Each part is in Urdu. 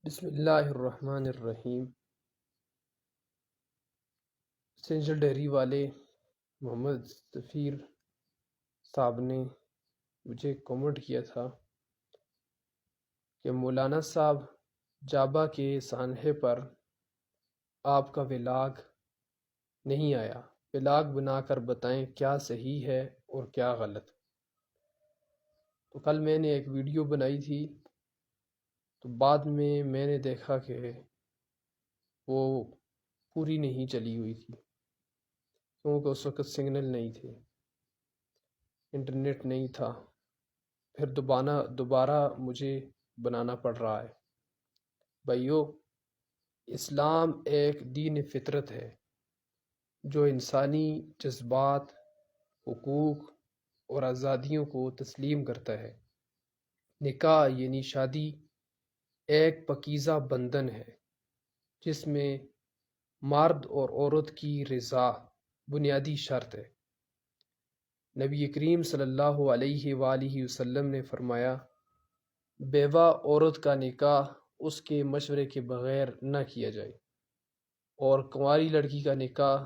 بسم اللہ الرحمن الرحیم۔ سینجل ڈیری والے محمد ظفیر صاحب نے مجھے کامنٹ کیا تھا کہ مولانا صاحب جابا کے سانحے پر آپ کا ولاگ نہیں آیا، ولاگ بنا کر بتائیں کیا صحیح ہے اور کیا غلط۔ تو کل میں نے ایک ویڈیو بنائی تھی، تو بعد میں میں نے دیکھا کہ وہ پوری نہیں چلی ہوئی تھی، کیونکہ اس وقت سگنل نہیں تھے، انٹرنیٹ نہیں تھا۔ پھر دوبارہ مجھے بنانا پڑ رہا ہے۔ بھائیو، اسلام ایک دین فطرت ہے جو انسانی جذبات، حقوق اور آزادیوں کو تسلیم کرتا ہے۔ نکاح یعنی شادی ایک پاکیزہ بندھن ہے جس میں مرد اور عورت کی رضا بنیادی شرط ہے۔ نبی کریم صلی اللہ علیہ وآلہ وسلم نے فرمایا، بیوہ عورت کا نکاح اس کے مشورے کے بغیر نہ کیا جائے، اور کنواری لڑکی کا نکاح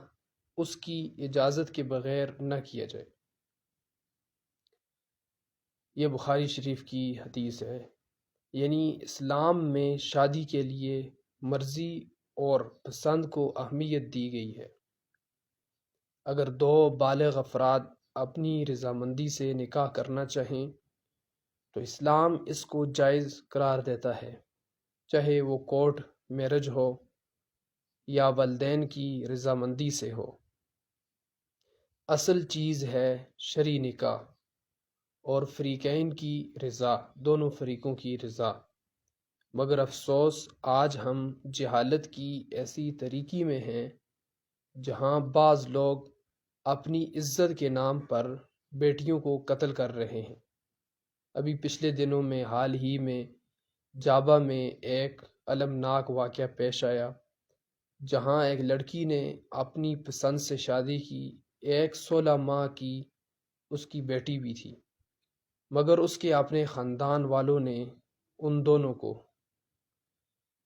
اس کی اجازت کے بغیر نہ کیا جائے۔ یہ بخاری شریف کی حدیث ہے۔ یعنی اسلام میں شادی کے لیے مرضی اور پسند کو اہمیت دی گئی ہے۔ اگر دو بالغ افراد اپنی رضامندی سے نکاح کرنا چاہیں تو اسلام اس کو جائز قرار دیتا ہے، چاہے وہ کورٹ میرج ہو یا والدین کی رضامندی سے ہو۔ اصل چیز ہے شرعی نکاح اور فریقین کی رضا، دونوں فریقوں کی رضا۔ مگر افسوس، آج ہم جہالت کی ایسی طریقی میں ہیں جہاں بعض لوگ اپنی عزت کے نام پر بیٹیوں کو قتل کر رہے ہیں۔ ابھی پچھلے دنوں میں حال ہی میں جابا میں ایک المناک واقعہ پیش آیا، جہاں ایک لڑکی نے اپنی پسند سے شادی کی، ایک 16 ماہ کی اس کی بیٹی بھی تھی، مگر اس کے اپنے خاندان والوں نے ان دونوں کو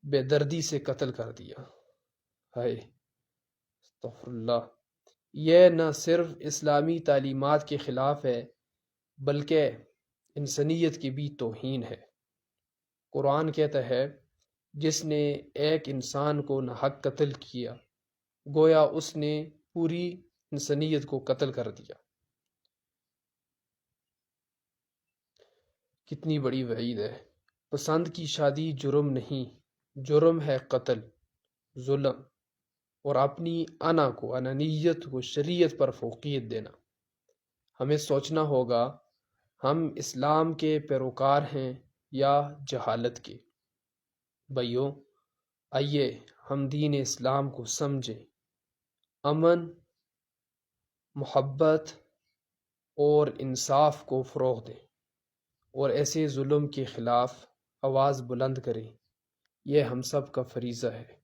بے دردی سے قتل کر دیا۔ ہائے استغفر اللہ! یہ نہ صرف اسلامی تعلیمات کے خلاف ہے بلکہ انسانیت کی بھی توہین ہے۔ قرآن کہتا ہے، جس نے ایک انسان کو ناحق قتل کیا گویا اس نے پوری انسانیت کو قتل کر دیا۔ کتنی بڑی وعید ہے۔ پسند کی شادی جرم نہیں، جرم ہے قتل، ظلم اور اپنی انانیت کو شریعت پر فوقیت دینا۔ ہمیں سوچنا ہوگا، ہم اسلام کے پیروکار ہیں یا جہالت کے؟ بھائیوں، آئیے ہم دین اسلام کو سمجھیں، امن، محبت اور انصاف کو فروغ دیں، اور ایسے ظلم کے خلاف آواز بلند کریں۔ یہ ہم سب کا فریضہ ہے۔